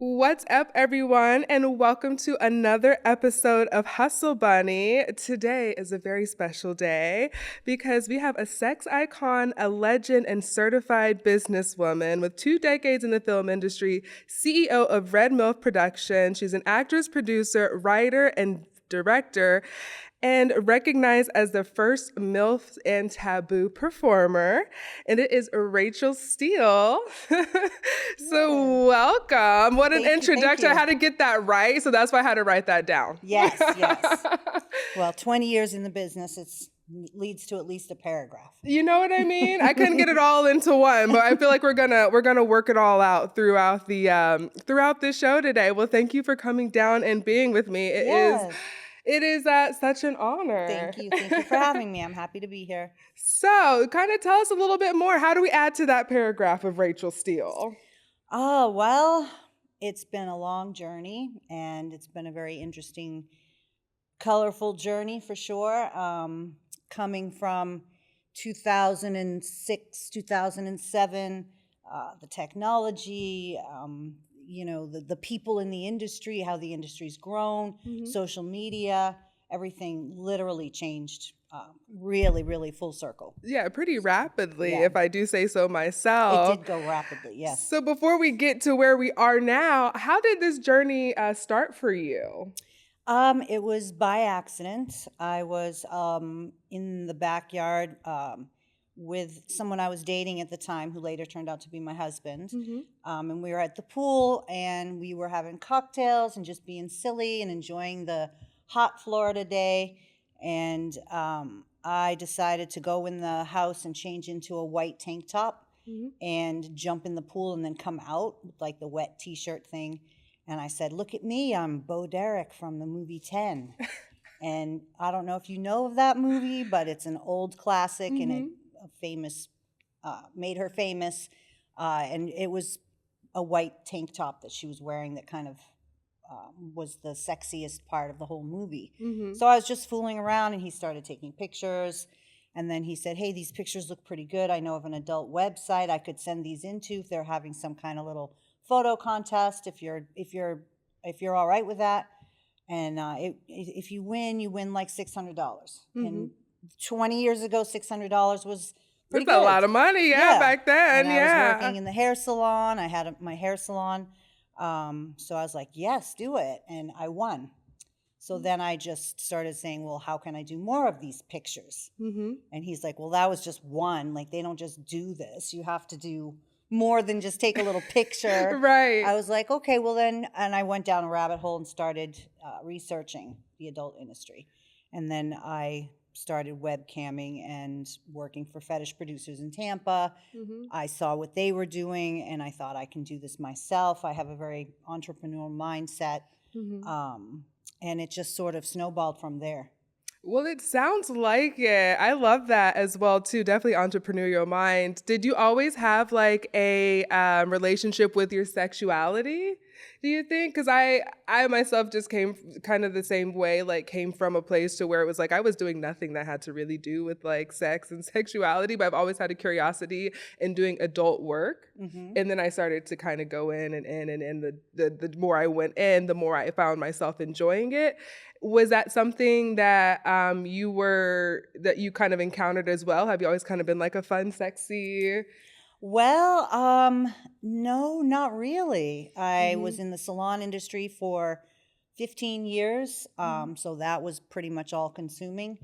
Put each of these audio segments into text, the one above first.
What's up, everyone, and welcome to another episode of Hustle Bunny. Today is a very special day because we have a sex icon, a legend, and certified businesswoman with 2 decades in the film industry, CEO of Red MILF Production. She's an actress, producer, writer, and director, and recognized as the first MILF and taboo performer. And it is Rachel Steele. So welcome. What an introduction. I had to get that right, so that's why I had to write that down. Yes. Well, 20 years in the business, it leads to at least a paragraph. You know what I mean? I couldn't get it all into one, but I feel like we're gonna work it all out throughout throughout this show today. Well, thank you for coming down and being with me. It is such an honor. Thank you for having me. I'm happy to be here. So, kind of tell us a little bit more. How do we add to that paragraph of Rachel Steele? Oh, well, it's been a long journey, and it's been a very interesting, colorful journey for sure. Coming from 2006, 2007, the technology, the people in the industry, how the industry's grown, social media, everything literally changed really, really full circle. Yeah, pretty rapidly, if I do say so myself. It did go rapidly, yes. So before we get to where we are now, how did this journey start for you? It was by accident. I was in the backyard with someone I was dating at the time who later turned out to be my husband. And we were at the pool and we were having cocktails and just being silly and enjoying the hot Florida day. And I decided to go in the house and change into a white tank top and jump in the pool and then come out with like the wet t-shirt thing. And I said, "Look at me, I'm Bo Derek from the movie 10." And I don't know if you know of that movie, but it's an old classic and it made her famous. And it was a white tank top that she was wearing that kind of was the sexiest part of the whole movie. So I was just fooling around and he started taking pictures. And then he said, "Hey, these pictures look pretty good. I know of an adult website I could send these into if they're having some kind of little photo contest, if you're all right with that. And if you win like $600. And 20 years ago, $600 was pretty good. That's a lot of money, back then. And I was working in the hair salon. I had my hair salon. So I was like, yes, do it. And I won. So then I just started saying, well, how can I do more of these pictures? And he's like, well, that was just one. Like, they don't just do this. You have to do more than just take a little picture. Right. I was like, okay, well then, and I went down a rabbit hole and started researching the adult industry. And then I started webcamming and working for fetish producers in Tampa. I saw what they were doing and I thought I can do this myself. I have a very entrepreneurial mindset. And it just sort of snowballed from there. Well, it sounds like it. I love that as well, too. Definitely entrepreneurial mind. Did you always have like a relationship with your sexuality, do you think? Because I myself just came kind of the same way, like came from a place to where it was like I was doing nothing that had to really do with like sex and sexuality, but I've always had a curiosity in doing adult work. And then I started to kind of go in and the more I went in, the more I found myself enjoying it. Was that something that you kind of encountered as well? Have you always kind of been like a fun, sexy? Well, no, not really. I was in the salon industry for 15 years, so that was pretty much all consuming.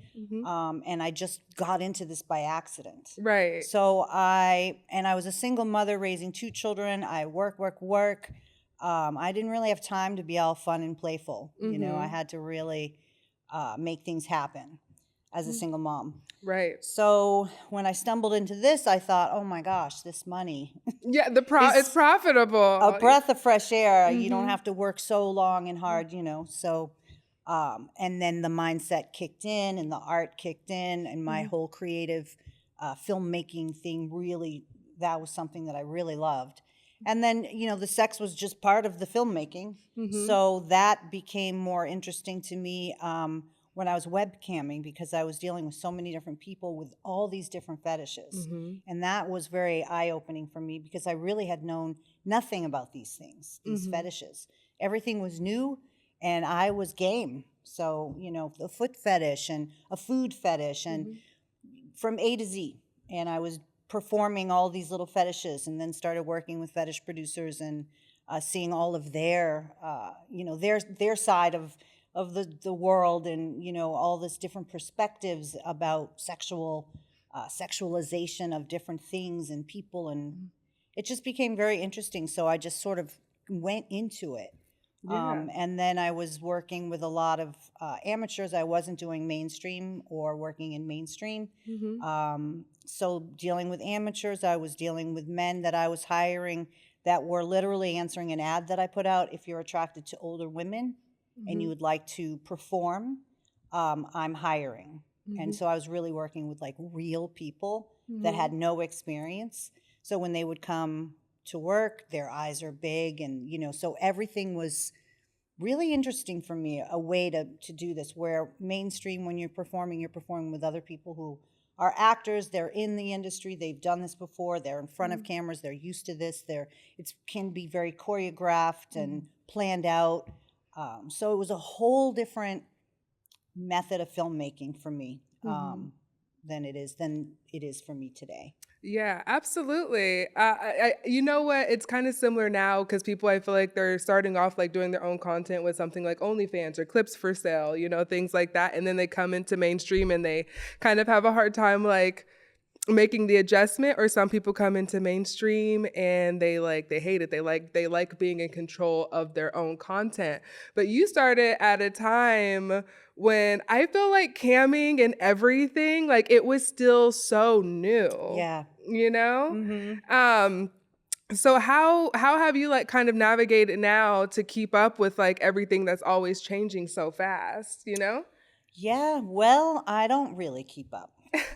And I just got into this by accident. Right. So I was a single mother raising 2 children. I work. I didn't really have time to be all fun and playful. You know, I had to really make things happen as a single mom. Right. So when I stumbled into this, I thought, oh my gosh, this money. Yeah, it's profitable. A breath of fresh air. You don't have to work so long and hard, you know. So, and then the mindset kicked in and the art kicked in and my whole creative filmmaking thing really, that was something that I really loved. And then, you know, the sex was just part of the filmmaking. So that became more interesting to me when I was webcamming, because I was dealing with so many different people with all these different fetishes. And that was very eye-opening for me, because I really had known nothing about these things, these fetishes. Everything was new, and I was game. So, you know, the foot fetish and a food fetish, and from A to Z. And I was performing all these little fetishes, and then started working with fetish producers and seeing all of their, you know, their side of the world, and, you know, all this different perspectives about sexualization of different things and people. And it just became very interesting. So I just sort of went into it. And then I was working with a lot of amateurs. I wasn't doing mainstream or working in mainstream. So dealing with amateurs, I was dealing with men that I was hiring that were literally answering an ad that I put out. If you're attracted to older women and you would like to perform, I'm hiring. And so I was really working with like real people that had no experience. So when they would come to work, their eyes are big, and, you know, so everything was really interesting for me, a way to do this, where mainstream, when you're performing with other people who are actors, they're in the industry, they've done this before, they're in front of cameras, they're used to this, it can be very choreographed and planned out. So it was a whole different method of filmmaking for me than it is for me today. Yeah, absolutely. You know what? It's kind of similar now, because people, I feel like they're starting off like doing their own content with something like OnlyFans or clips for sale, you know, things like that. And then they come into mainstream and they kind of have a hard time like making the adjustment. Or some people come into mainstream and they hate it. They like being in control of their own content. But you started at a time when I feel like camming and everything, like, it was still so new. Yeah. You know? So how have you like kind of navigated now to keep up with like everything that's always changing so fast, you know? Yeah, well, I don't really keep up.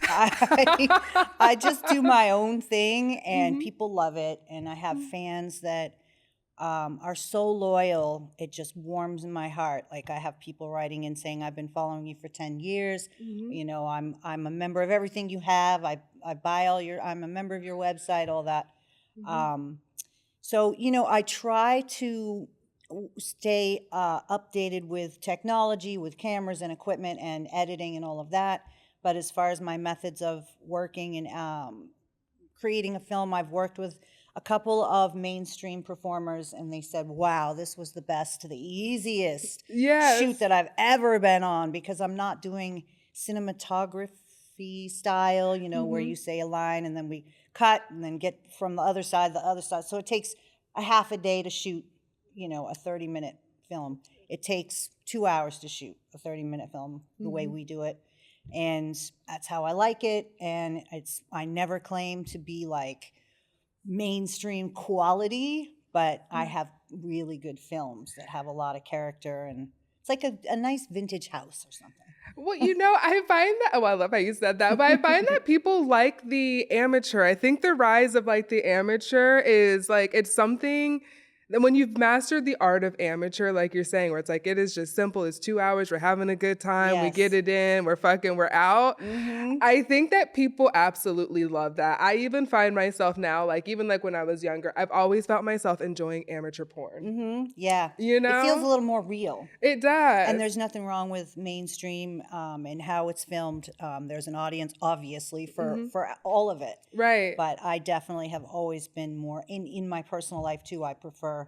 I just do my own thing, and people love it. And I have fans that are so loyal. It just warms my heart. Like, I have people writing in saying, "I've been following you for 10 years. You know, I'm a member of everything you have. I buy I'm a member of your website, all that." So, you know, I try to stay updated with technology, with cameras and equipment and editing and all of that. But as far as my methods of working and creating a film, I've worked with a couple of mainstream performers, and they said, "Wow, this was the best, the easiest shoot that I've ever been on," because I'm not doing cinematography style, you know, where you say a line and then we cut and then get from the other side. So it takes a half a day to shoot, you know, a 30-minute film. It takes 2 hours to shoot a 30-minute film, the way we do it. And that's how I like it. And I never claim to be like mainstream quality, but I have really good films that have a lot of character, and it's like a nice vintage house or something. Well, you know, I find that, oh, I love how you said that, but I find that people like the amateur. I think the rise of like the amateur is like, it's something that when you've mastered the art of amateur, like you're saying, where it's like, it is just simple. It's 2 hours. We're having a good time. We get it in. We're fucking, we're out. I think that people absolutely love that. I even find myself now, like, even like when I was younger, I've always felt myself enjoying amateur porn. Yeah. You know? It feels a little more real. It does. And there's nothing wrong with mainstream and how it's filmed. There's an audience, obviously, for all of it. Right. But I definitely have always been more, in my personal life too, I prefer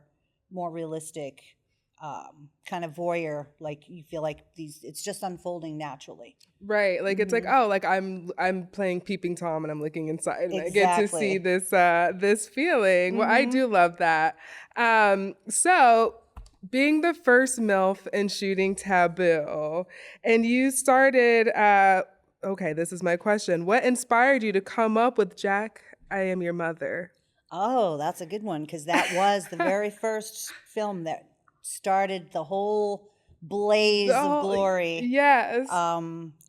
more realistic, kind of voyeur, like you feel like it's just unfolding naturally. Right. Like, it's like, oh, like I'm playing Peeping Tom and I'm looking inside and Exactly. I get to see this feeling. Well, I do love that. So being the first MILF in shooting Taboo, and you started, okay, this is my question. What inspired you to come up with Jack, I Am Your Mother? Oh, that's a good one, because that was the very first film that started the whole blaze of glory. Yes.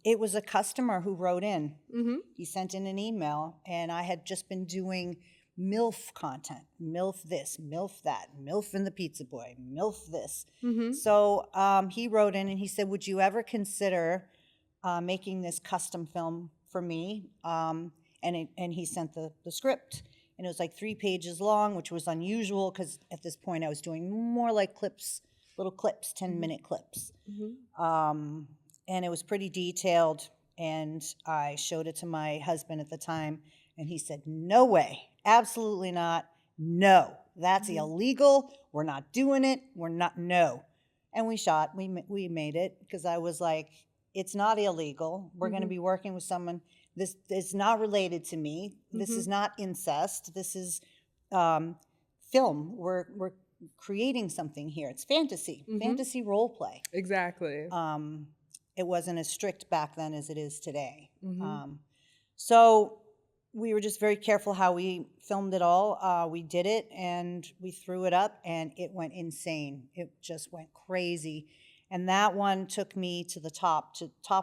It was a customer who wrote in. He sent in an email, and I had just been doing MILF content, MILF this, MILF that, MILF and the pizza boy, MILF this. Mm-hmm. So he wrote in and he said, would you ever consider making this custom film for me? And he sent the script. And it was like 3 pages long, which was unusual because at this point I was doing more like clips, little clips, 10-minute clips. Mm-hmm. And it was pretty detailed. And I showed it to my husband at the time. And he said, no way, absolutely not. No, that's illegal. We're not doing it. We're not, no. And we shot, we made it because I was like, it's not illegal. We're going to be working with someone. This is not related to me. This is not incest. This is film. We're creating something here. It's fantasy, fantasy role play. Exactly. It wasn't as strict back then as it is today. So we were just very careful how we filmed it all. We did it and we threw it up and it went insane. It just went crazy. And that one took me to the top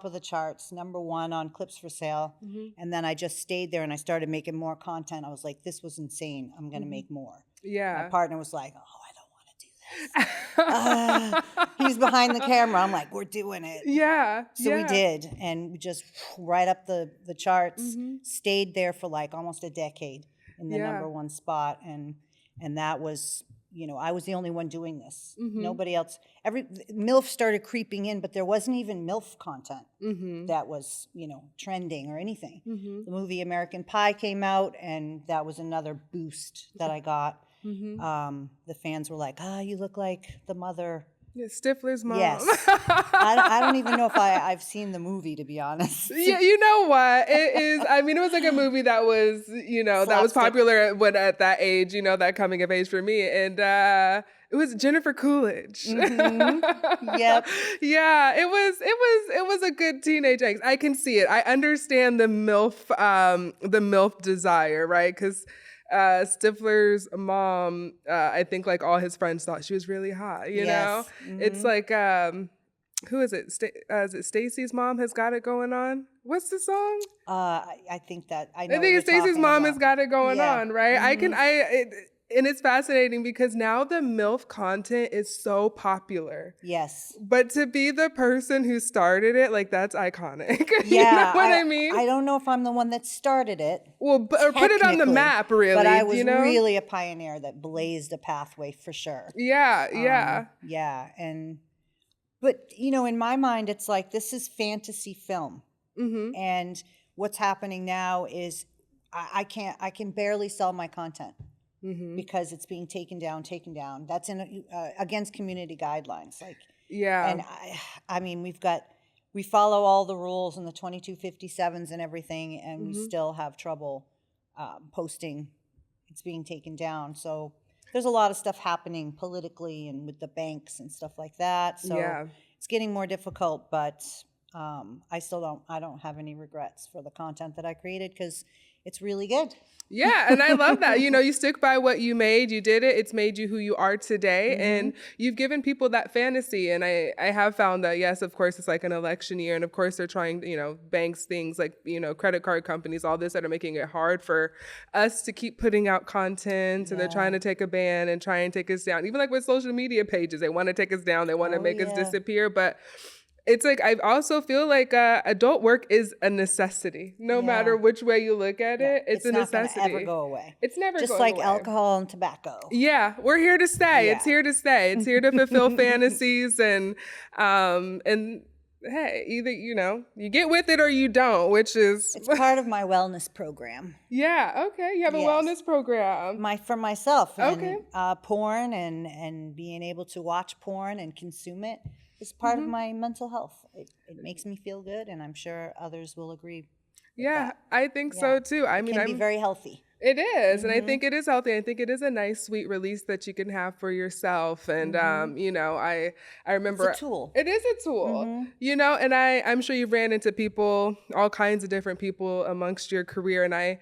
of the charts, #1 on Clips for Sale. And then I just stayed there and I started making more content. I was like, this was insane. I'm going to make more. Yeah. My partner was like, oh, I don't want to do this. He's behind the camera. I'm like, we're doing it. Yeah. So we did. And we just right up the charts, stayed there for like almost a decade in the #1 spot. And that was, you know, I was the only one doing this. Nobody else. MILF started creeping in, but there wasn't even MILF content that was, you know, trending or anything. The movie American Pie came out, and that was another boost that I got. The fans were like, you look like the mother. Yeah, Stifler's mom. Yes. I don't even know if I've seen the movie, to be honest. Yeah, you know what? It is, I mean, it was like a movie that was, you know, that was popular when at that age, you know, that coming of age for me. And it was Jennifer Coolidge. Yep. Yeah, it was a good teenage angst. I can see it. I understand the MILF desire, right? Because Stifler's mom, I think like all his friends thought she was really hot, you know? It's like, who is it? Is it Stacy's mom has got it going on? What's the song? I think that, I know I think it's Stacy's mom has got it going Yeah. on, right? And it's fascinating because now the MILF content is so popular. Yes. But to be the person who started it, like that's iconic. Yeah. You know what I mean? I don't know if I'm the one that started it. Well, or put it on the technically, map, really. But I was you know? really a pioneer that blazed a pathway for sure. Yeah, yeah. Yeah. But, you know, in my mind, it's like this is fantasy film. And what's happening now is I can barely sell my content. Because it's being taken down. That's in against community guidelines. Like, and I mean, we follow all the rules and the 2257s and everything, and we still have trouble posting. It's being taken down. So there's a lot of stuff happening politically and with the banks and stuff like that. So it's getting more difficult, but I don't have any regrets for the content that I created because it's really good. Yeah, and I love that. You know, you stick by what you made, you did it, it's made you who you are today, and you've given people that fantasy. And I have found that, yes, of course, it's like an election year, and of course they're trying, you know, banks, things like, you know, credit card companies, all this that are making it hard for us to keep putting out content, and they're trying to take a ban and try and take us down. Even like with social media pages, they want to take us down, they want to make us disappear, but it's like I also feel like adult work is a necessity. No matter which way you look at it, it's a necessity. Not gonna ever go away. It's never just going like away. Alcohol and tobacco. Yeah, we're here to stay. Yeah. It's here to stay. It's here to fulfill fantasies and hey, either you know you get with it or you don't, which is it's part of my wellness program. Yeah. Okay. You have a wellness program. For myself. Okay. And, porn and being able to watch porn and consume it. It's part of my mental health. It makes me feel good, and I'm sure others will agree. Yeah, I think so too. I mean, it can be very healthy. It is, and I think it is healthy. I think it is a nice, sweet release that you can have for yourself. And you know, I remember it's a tool. It is a tool, you know. And I'm sure you've ran into people, all kinds of different people amongst your career. And I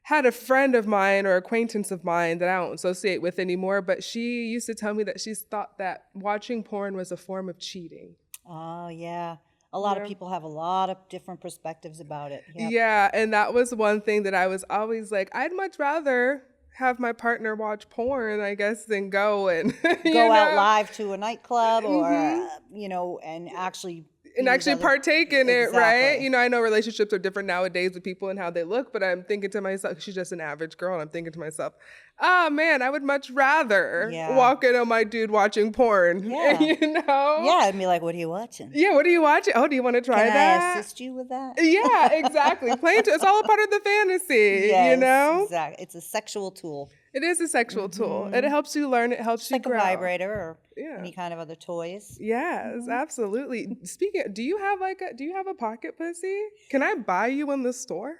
had a friend of mine or acquaintance of mine that I don't associate with anymore, but she used to tell me that she's thought that watching porn was a form of cheating. Oh, yeah. a lot of Yeah. people have a lot of different perspectives about it. Yep. Yeah, and that was one thing that I was always like, I'd much rather have my partner watch porn, I guess, than go and Go out live to a nightclub or, Mhm. and actually And be with actually other. partake in it, right? Exactly. I know relationships are different nowadays with people and how they look, but I'm thinking to myself, she's just an average girl, and I'm thinking to myself, oh man, I would much rather Yeah. walk in on my dude watching porn, Yeah. you know? Yeah. And be like, what are you watching? Yeah, what are you watching? Oh, do you want to Can try I that? assist you with that? Yeah, exactly. Playing to it's all a part of the fantasy, you Yes, know? exactly. It's a sexual tool. It is a sexual tool. And it helps you learn, it helps Just you like a grow. vibrator or Yeah. any kind of other toys. Yes, absolutely. Speaking, do you have do you have a pocket pussy? Can I buy you in the store?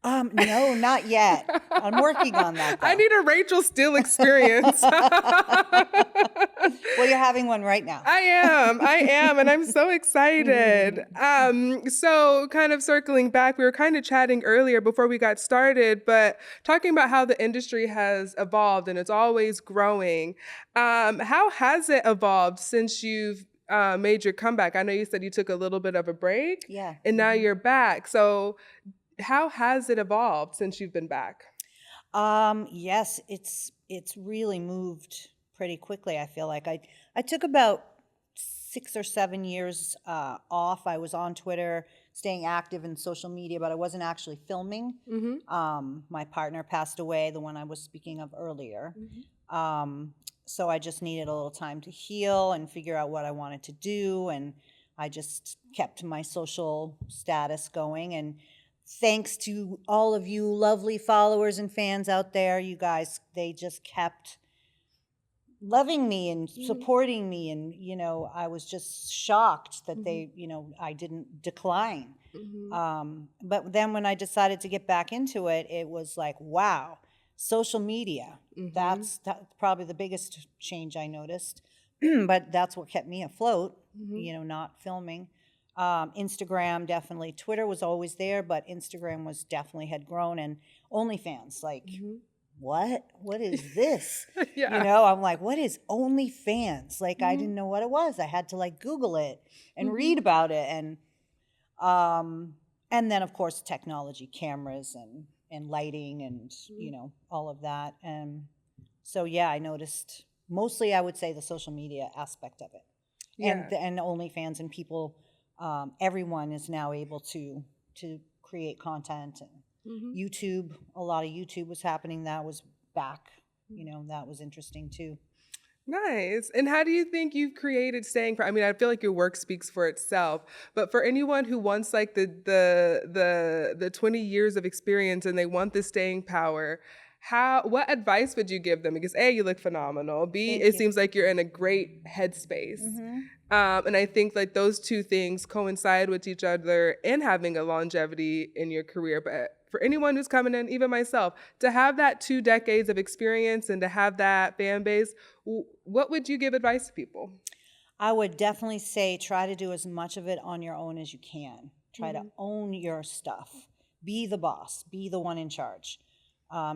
No, not yet. I'm working on that I though. need a Rachel Steele experience. Well, you're having one right now. I am, and I'm so excited. So kind of circling back, we were kind of chatting earlier before we got started, but talking about how the industry has evolved and it's always growing. How has it evolved since you've made your comeback? I know you said you took a little bit of a break, Yeah. and now you're back. So how has it evolved since you've been back? Yes, it's really moved pretty quickly. I feel like I took about 6 or 7 years off. I was on Twitter, staying active in social media, but I wasn't actually filming. My partner passed away, the one I was speaking of earlier. So I just needed a little time to heal and figure out what I wanted to do, and I just kept my social status going. And thanks to all of you lovely followers and fans out there, you guys, they just kept loving me and supporting me. And, I was just shocked that I didn't decline. But then when I decided to get back into it, it was like, wow, social media, that's probably the biggest change I noticed. But that's what kept me afloat, not filming. Instagram, definitely. Twitter was always there, but Instagram was definitely had grown, and OnlyFans, like, what is this? Yeah. I'm like, what is OnlyFans? Like, I didn't know what it was. I had to like Google it and read about it. And then of course technology, cameras and lighting and, all of that. And so, yeah, I noticed mostly, I would say, the social media aspect of it. Yeah. And OnlyFans and people, everyone is now able to create content. And YouTube, a lot of YouTube was happening. That was back, that was interesting too. Nice. And how do you think you've created staying power? I mean, I feel like your work speaks for itself, but for anyone who wants like the 20 years of experience and they want the staying power, what advice would you give them? Because A, you look phenomenal. B, Thank it you. seems like you're in a great headspace. And I think like those two things coincide with each other in having a longevity in your career. But for anyone who's coming in, even myself, to have that 2 decades of experience and to have that fan base, what would you give advice to people? I would definitely say try to do as much of it on your own as you can. Try to own your stuff. Be the boss. Be the one in charge.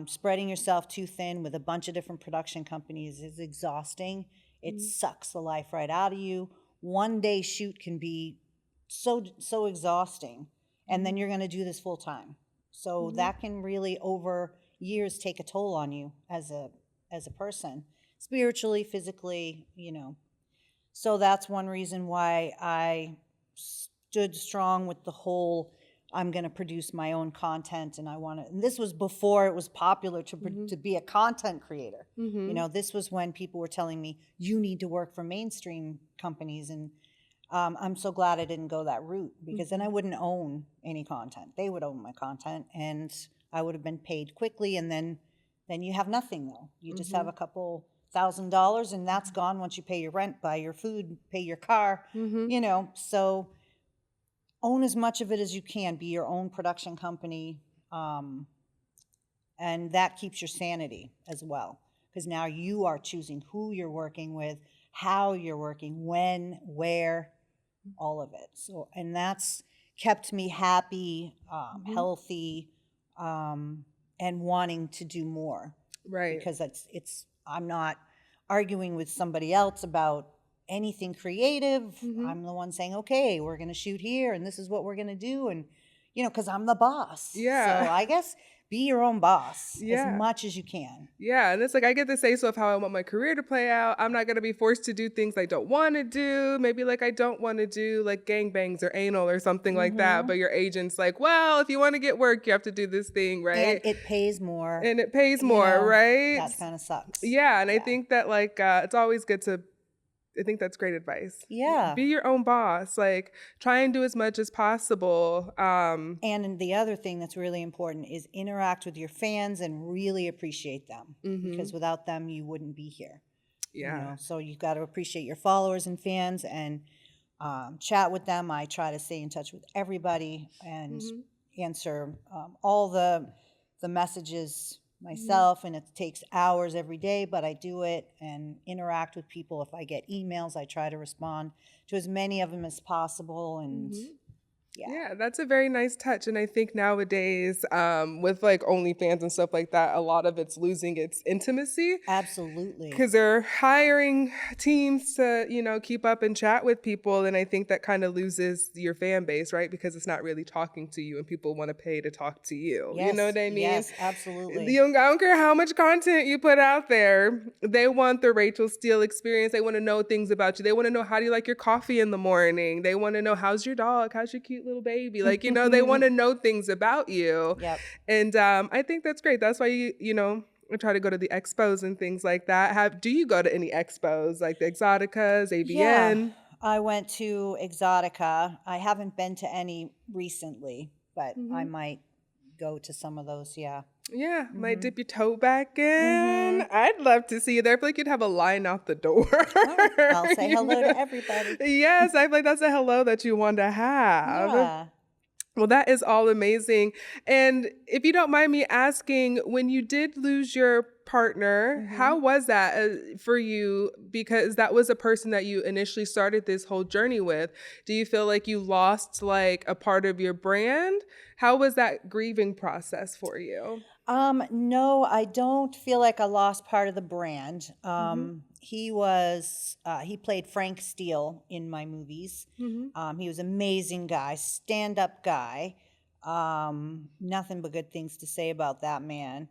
Spreading yourself too thin with a bunch of different production companies is exhausting. It sucks the life right out of you. One day shoot can be so exhausting, and then you're going to do this full time. So that can really, over years, take a toll on you as a person, spiritually, physically, So that's one reason why I stood strong with the whole, I'm going to produce my own content, and I want to. And this was before it was popular to be a content creator. This was when people were telling me, you need to work for mainstream companies. And I'm so glad I didn't go that route, because then I wouldn't own any content. They would own my content, and I would have been paid quickly. And then you have nothing, though. You just have a couple $1,000, and that's gone once you pay your rent, buy your food, pay your car. So own as much of it as you can. Be your own production company, and that keeps your sanity as well, because now you are choosing who you're working with, how you're working, when, where, all of it. So, and that's kept me happy, healthy, and wanting to do more. Right. Because I'm not arguing with somebody else about anything creative, I'm the one saying, okay, we're going to shoot here and this is what we're going to do. And, because I'm the boss. Yeah. So I guess be your own boss as Yeah. much as you can. Yeah, and it's like I get the say so of how I want my career to play out. I'm not gonna be forced to do things I don't want to do. Maybe like I don't want to do like gangbangs or anal or something like that. But your agent's like, well, if you want to get work, you have to do this thing, right? And it pays more. And it pays more, right? That kind of sucks. Yeah, and I think that like it's always good to. I think that's great advice. Yeah. Be your own boss. Like try and do as much as possible. And the other thing that's really important is interact with your fans and really appreciate them, because without them, you wouldn't be here. Yeah. So you've got to appreciate your followers and fans and chat with them. I try to stay in touch with everybody and answer all the messages myself, and it takes hours every day, but I do it and interact with people. If I get emails, I try to respond to as many of them as possible. And yeah, that's a very nice touch. And I think nowadays, with like OnlyFans and stuff like that, a lot of it's losing its intimacy. Absolutely. Because they're hiring teams to, keep up and chat with people. And I think that kind of loses your fan base, right? Because it's not really talking to you and people want to pay to talk to you. Yes, you know what I mean? Yes, absolutely. I don't care how much content you put out there. They want the Rachel Steele experience. They want to know things about you. They want to know, how do you like your coffee in the morning? They want to know, how's your dog? How's your cute little baby? Like, they want to know things about you. Yep. And I think that's great. That's why I try to go to the expos and things like that. Do you go to any expos, like the Exoticas, ABN? Yeah, I went to Exotica. I haven't been to any recently, but I might go to some of those, yeah. Yeah, might dip your toe back in. I'd love to see you there. I feel like you'd have a line out the door. Oh, I'll say hello to everybody. Yes, I feel like that's a hello that you want to have. Yeah. Well, that is all amazing. And if you don't mind me asking, when you did lose your partner, how was that for you? Because that was a person that you initially started this whole journey with. Do you feel like you lost like a part of your brand? How was that grieving process for you? No, I don't feel like I lost part of the brand. He played Frank Steele in my movies. He was an amazing guy, stand-up guy. Nothing but good things to say about that man.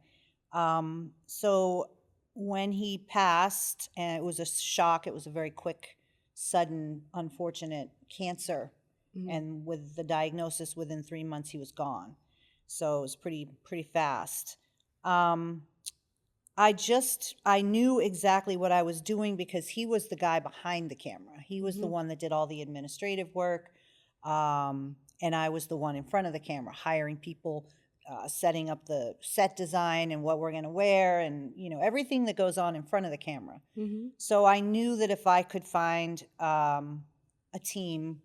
So when he passed, and it was a shock, it was a very quick, sudden, unfortunate cancer. And with the diagnosis, within 3 months, he was gone. So it was pretty fast. I knew exactly what I was doing because he was the guy behind the camera. He was the one that did all the administrative work. And I was the one in front of the camera, hiring people, setting up the set design and what we're going to wear and, everything that goes on in front of the camera. So I knew that if I could find a team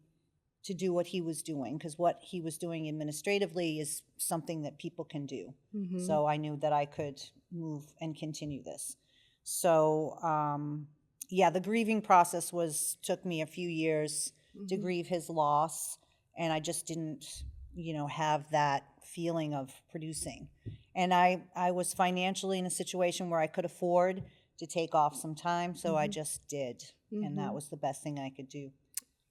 to do what he was doing, because what he was doing administratively is something that people can do. So I knew that I could move and continue this. So, the grieving process took me a few years to grieve his loss, and I just didn't, have that feeling of producing. And I was financially in a situation where I could afford to take off some time, so I just did, and that was the best thing I could do.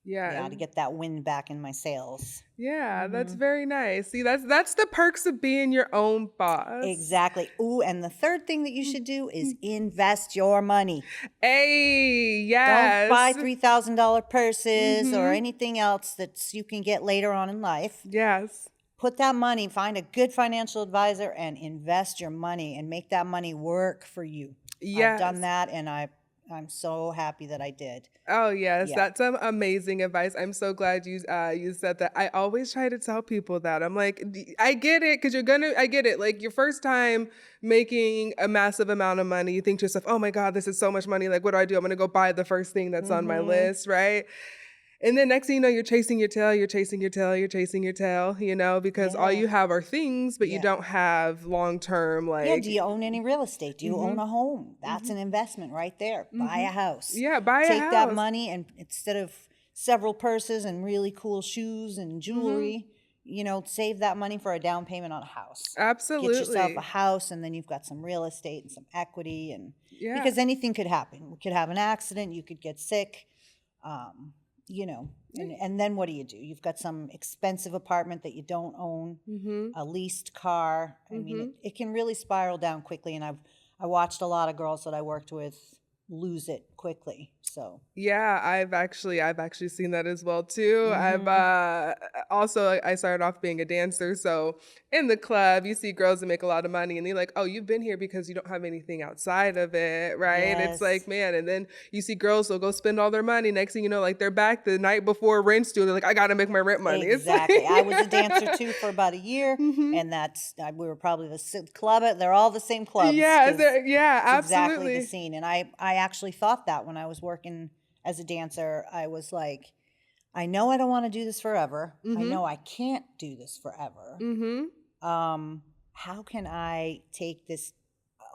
Yeah, to get that wind back in my sails. Yeah, that's very nice. See, that's the perks of being your own boss. Exactly. Ooh, and the third thing that you should do is invest your money. Hey, yes. Don't buy $3,000 purses or anything else that you can get later on in life. Yes. Put that money, find a good financial advisor and invest your money and make that money work for you. Yes. I've done that, and I'm so happy that I did. Oh, yes. That's some amazing advice. I'm so glad you said that. I always try to tell people that. I'm like, I get it, because I get it. Like, your first time making a massive amount of money, you think to yourself, oh my God, this is so much money. Like, what do? I'm going to go buy the first thing that's on my list, right? And then next thing you know, you're chasing your tail, because all you have are things, but you don't have long-term, like... Yeah, do you own any real estate? Do you own a home? That's an investment right there. Buy a house. Yeah, buy a house. Take that money, and instead of several purses and really cool shoes and jewelry, save that money for a down payment on a house. Absolutely. Get yourself a house, and then you've got some real estate and some equity, and because anything could happen. We could have an accident, you could get sick. You know, and then what do? You've got some expensive apartment that you don't own, a leased car. I mean, it can really spiral down quickly. And I watched a lot of girls that I worked with lose it quickly. So Yeah, I've actually seen that as well too. I've also I started off being a dancer, so in the club you see girls that make a lot of money and they're like, "Oh, you've been here because you don't have anything outside of it," right? It's like, yes, man, and then you see girls who'll go spend all their money. Next thing you know, like they're back the night before rent's due. They're like, "I got to make my rent money." It's exactly. I was a dancer like too for about a year, hmm and we were probably club. They're all the same clubs Yeah, because yeah, it's exactly the absolutely. scene. And I actually thought that when I was working as a dancer, I was like, I know I don't want to do this forever. I Mhm. know I can't do this forever. Mhm. How can I take this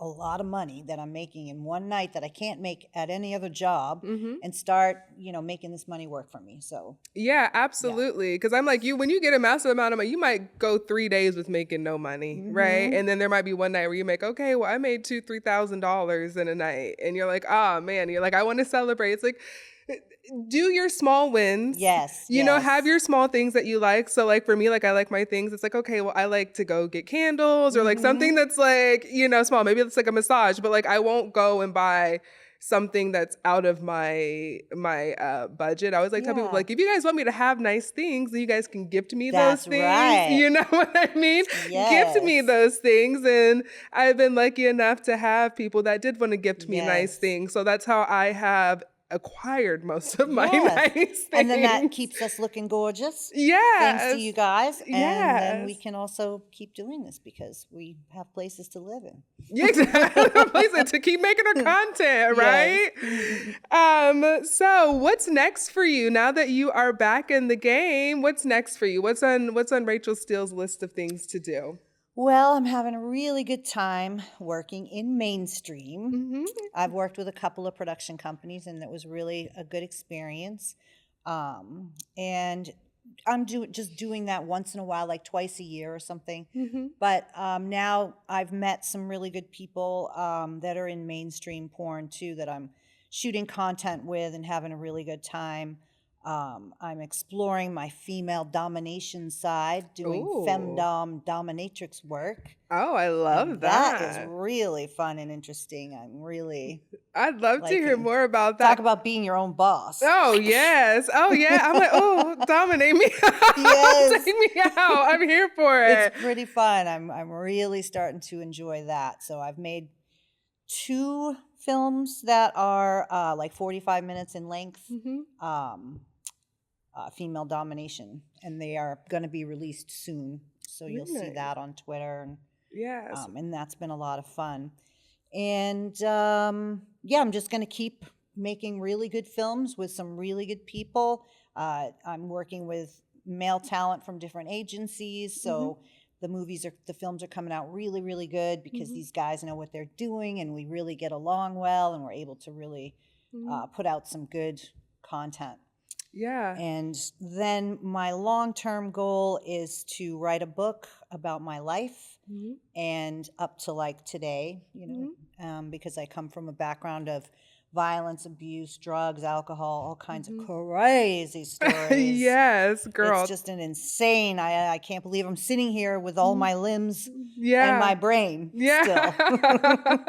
a lot of money that I'm making in one night that I can't make at any other job Mhm. and start, making this money work for me? So, Yeah, yeah. absolutely. Because I'm like you, when you get a massive amount of money, you might go 3 days with making no money, right? Mm-hmm. And then there might be one night where you make, okay, well, I made $2,000-3,000 in a night, and you're like, oh man, you're like, I want to celebrate. It's like, eh, do your small wins. Yes, Have yes. your small things that you like. So like for me, like I like my things. It's like, okay, well, I like to go get candles or like something Mm-hmm. that's like, small. Maybe it's like a massage, but like I won't go and buy something that's out of my budget. I always like tell people Yeah. like if you guys want me to have nice things, then you guys can gift me those That's things. right. You know what I mean? Gift me Yes. those things. And I've been lucky enough to have people that did want to gift me nice Yes. things. So that's how I have acquired most of my Yes. nice And then that things. keeps us looking gorgeous, thanks to Yes. you guys. And then we Yes. can also keep doing this because we have places to live in. Yeah, exactly. Please, to keep making our content, Yes. right? So what's next for you now that you are back in the game? What's next for you? What's on Rachel Steele's list of things to do? Well, I'm having a really good time working in mainstream. Hmm. I've worked with a couple of production companies, and it was really a good experience. And I'm just doing that once in a while, like twice a year or something. Hmm. But now I've met some really good people that are in mainstream porn too that I'm shooting content with and having a really good time. I'm exploring my female domination side, doing Oh, femdom dominatrix work, oh, I and love that is that. really fun and interesting. I'm really I'd love to hear liking. more about Talk that. about being your own boss. Oh yes. Oh yeah. I'm like, oh, dominate me. Take Yes, me out. I'm here for it's it. pretty fun. I'm really starting to enjoy that. So I've made 2 films that are like 45 minutes in length, Hmm. um, female domination, and they are going to be released soon. So you'll Very see nice. that on Twitter, Yes. and that's been a lot of fun. And yeah, I'm just going to keep making really good films with some really good people. I'm working with male talent from different agencies, Hmm. so the films are coming out really, really good because Hmm. these guys know what they're doing, and we really get along well, and we're able to really Hmm. put out some good content. Yeah. And then my long-term goal is to write a book about my life Hmm. and up to like today, Hmm. because I come from a background of violence, abuse, drugs, alcohol, all kinds of Hmm. crazy stories. Yes, It's girl. just an insane. I can't believe I'm sitting here with all Mhm. my limbs and Yeah. my brain Yeah. still.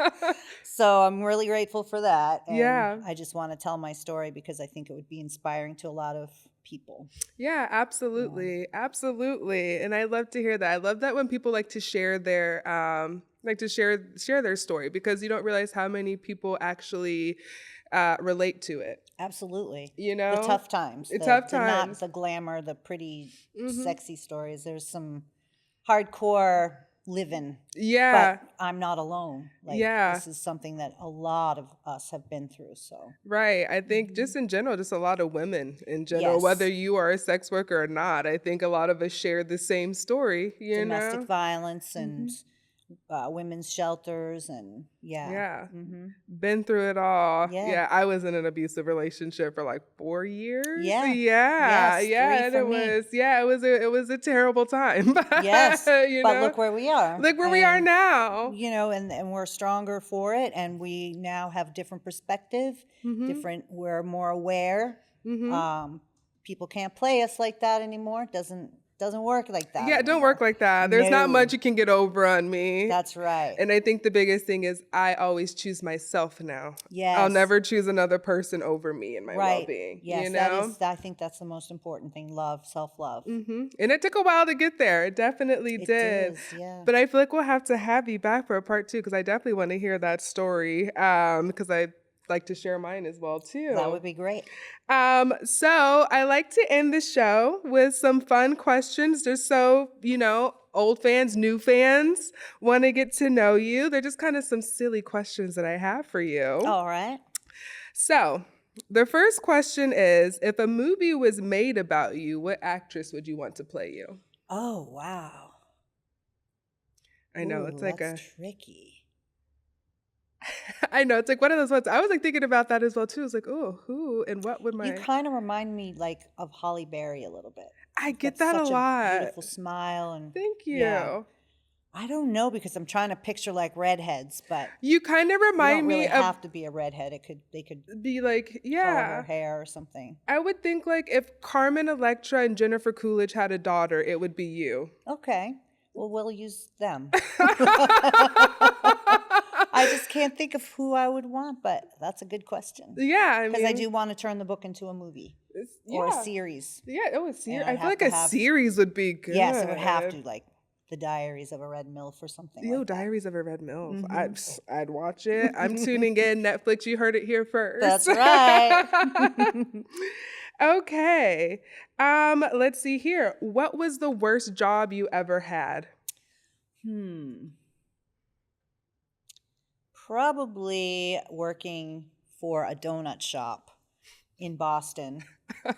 So I'm really grateful for that. And Yeah. I just want to tell my story because I think it would be inspiring to a lot of people. Yeah, Yeah. absolutely. Absolutely. And I love to hear that. I love that when people like to share their share their story because you don't realize how many people actually relate to it. Absolutely. You The know? tough times, It's tough the not times. the glamour, the pretty, Mhm. sexy stories. There's some hardcore living, but Yeah. I'm not alone. Like, Yeah. this is something that a lot of us have been through. So, Right. I think mhm. just in general, just a lot of women in general, whether Yes, you are a sex worker or not, I think a lot of us share the same story, you domestic know? violence and Hmm. women's shelters, and yeah. Yeah. Hmm. Been through it all. Yeah. Yeah, I was in an abusive relationship for like 4 years. Yeah. Yeah, Yes. Three yeah, and for it me. was it was a terrible time. Yes. you But know, look where we are. look where we are And now. and we're stronger for it, and we now have different perspective, Mhm. we're more aware, People can't play us like that anymore. Doesn't work like that. Yeah, it don't anymore. work like that. There's not No. much you can get over on me. That's right. And I think the biggest thing is I always choose myself now. Yes. I'll never choose another person over me and my well-being. Yes, you know? I think that's the most important thing. Love, self-love. And it took a while to get there. It definitely did. It is, yeah. But I feel like we'll have to have you back for a part 2 because I definitely want to hear that story because I like to share mine as well too. That would be great. So I like to end the show with some fun questions. Just so, old fans, new fans want to get to know you. They're just kind of some silly questions that I have for you. All right. So the first question is, if a movie was made about you, what actress would you want to play you? Oh, wow. I know, it's like that's tricky. I know, it's like one of those ones. I was like thinking about that as well too. It's like, oh, who and what would my... You kind of remind me like of Holly Berry a little bit. I get that a lot. A beautiful smile and thank you. Yeah. I don't know because I'm trying to picture like redheads, but you kind of remind me of. Have to be a redhead. They could be like, yeah, color her hair or something. I would think like if Carmen Electra and Jennifer Coolidge had a daughter, it would be you. Okay, well we'll use them. I just can't think of who I would want, but that's a good question. Yeah, because I do want to turn the book into a movie or a series. Yeah, a series. I feel like a series would be good. Yes, it would have to, like The Diaries of a Red MILF or something. Like Diaries of a Red MILF. I'd watch it. I'm tuning in. Netflix, you heard it here first. That's right. Okay. Let's see here. What was the worst job you ever had? Probably working for a donut shop in Boston.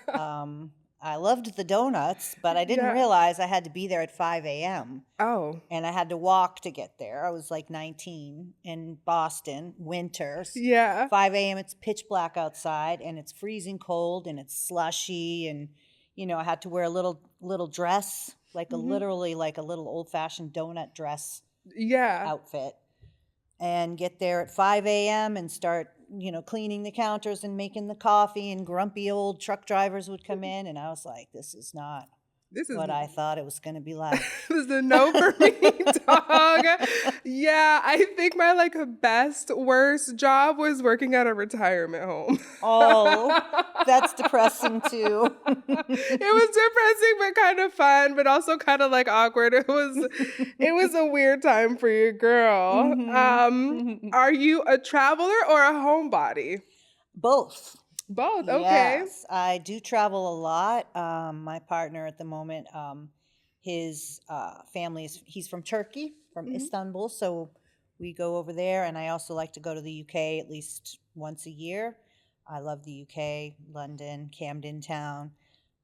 I loved the donuts, but I didn't realize I had to be there at 5 a.m. Oh. And I had to walk to get there. I was like 19 in Boston, winters. Yeah. 5 a.m. It's pitch black outside and it's freezing cold and it's slushy. And, I had to wear a little dress, like literally like a little old-fashioned donut dress outfit. And get there at 5 a.m. and start, cleaning the counters and making the coffee, and grumpy old truck drivers would come in. And I was like, this is what I thought it was going to be like. This is a no for me, dog. Yeah, I think my worst job was working at a retirement home. Oh, that's depressing too. It was depressing, but kind of fun, but also kind of awkward. It was a weird time for you, girl. Are you a traveler or a homebody? Both. Both, okay. Yes, I do travel a lot. My partner at the moment, his family he's from Turkey, from Istanbul, so we go over there, and I also like to go to the UK at least once a year. I love the UK, London, Camden Town,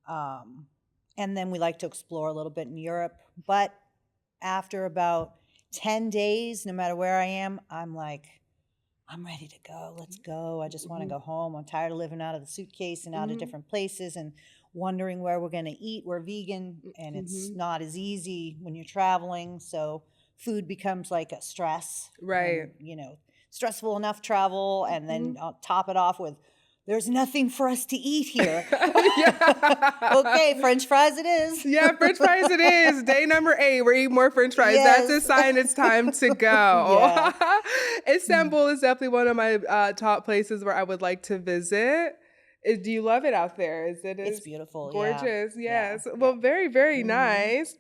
and then we like to explore a little bit in Europe. But after about 10 days, no matter where I am, I'm like, I'm ready to go. Let's go. I just want to go home. I'm tired of living out of the suitcase and out of different places and wondering where we're going to eat. We're vegan, and it's not as easy when you're traveling. So food becomes like a stress. Right. And, stressful enough travel, and then I'll top it off with, there's nothing for us to eat here. Okay, French fries it is. Yeah, French fries it is. Day number 8, we're eating more French fries. Yes. That's a sign it's time to go. Istanbul is definitely one of my top places where I would like to visit. Do you love it out there? It's beautiful. Gorgeous. Yes. Yeah. Well, very, very nice.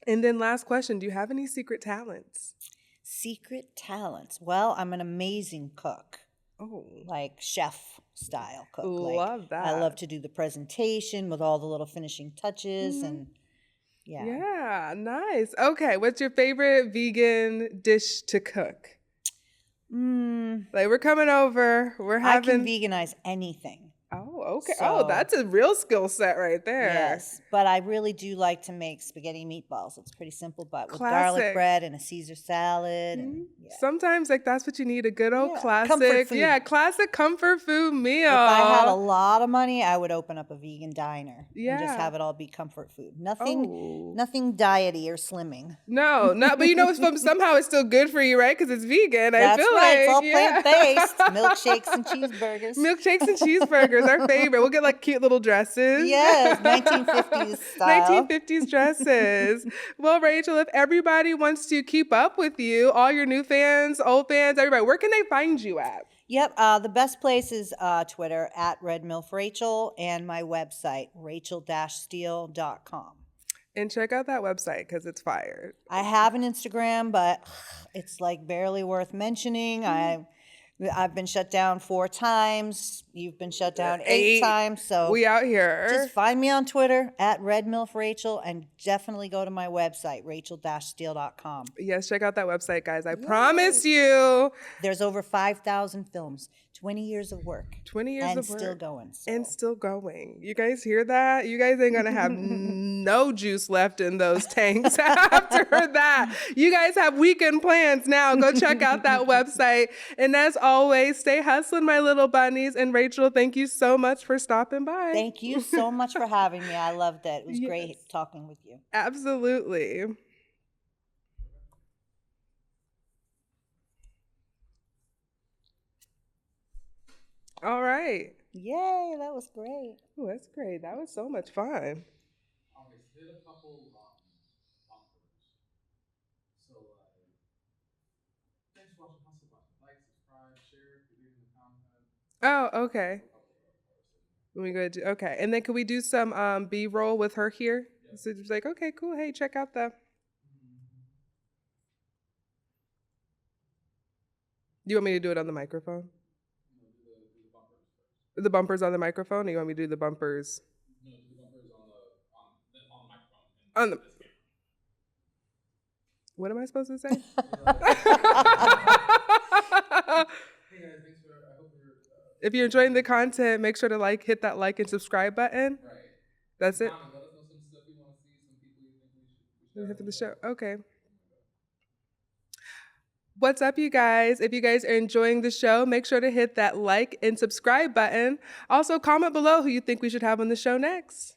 And then last question, do you have any secret talents? Secret talents. Well, I'm an amazing cook. Oh. Like chef style cook. Love that. I love to do the presentation with all the little finishing touches and Yeah, nice. Okay, what's your favorite vegan dish to cook? We're coming over. I can veganize anything. Oh, okay. So, that's a real skill set right there. Yes, but I really do like to make spaghetti meatballs. It's pretty simple, but with garlic bread and a Caesar salad. And, sometimes that's what you need, a good old classic. Comfort food. Yeah, classic comfort food meal. If I had a lot of money, I would open up a vegan diner and just Yeah. have it all be comfort food. Oh. Nothing diety or slimming. No, but you know, somehow it's still good for you, right? Because it's vegan. I That's feel right. like It's all yeah. plant-based. Milkshakes and cheeseburgers. Milkshakes and cheeseburgers, our favorite. We'll get like cute little dresses. Yes, 1950s style. 1950s dresses. Well, Rachel, if everybody wants to keep up with you, all your new fans, old fans, everybody, where can they find you at? Yep, the best place is Twitter at RedMilfRachel and my website, rachel-steele.com. And check out that website because it's fire. I have an Instagram, but it's like barely worth mentioning. I've been shut down 4 times. You've been shut down 8 times. So we out here. just find me on Twitter at RedMilfRachel and definitely go to my website, rachel-steele.com. Yes, check out that website, guys. I promise you. There's over 5,000 films, 20 years of work. 20 years and of work. still going. So. And still going. You guys hear that? You guys ain't gonna have no juice left in those tanks after that. You guys have weekend plans now. Go check out that website. And as always, stay hustling, my little bunnies. And Rachel, thank you so much for stopping by. Thank you so much for having me. I loved it. It was great talking with you. Absolutely. All right. Yay, that was great. Oh, that's great. That was so much fun. August, hit a couple bumpers. So, thanks for watching Hustle Button. Like, subscribe, share if you're digging the content. Oh, okay. We go do okay, and then can we do some B-roll with her here? Yeah. So it's like, okay, cool. Hey, check out the. Do you want me to do it on the microphone? No, do the bumpers first. The bumpers on the microphone, or you want me to do the bumpers? No, do the bumpers on the microphone. On the. What am I supposed to say? Hey guys, thanks for. I hope you're. If you're enjoying the content, make sure to hit that like and subscribe button. Right. That's it. Comment, let us know some stuff you want to see, some people you think we should Hit have for on the show. show. Okay. What's up, you guys? If you guys are enjoying the show, make sure to hit that like and subscribe button. Also, comment below who you think we should have on the show next.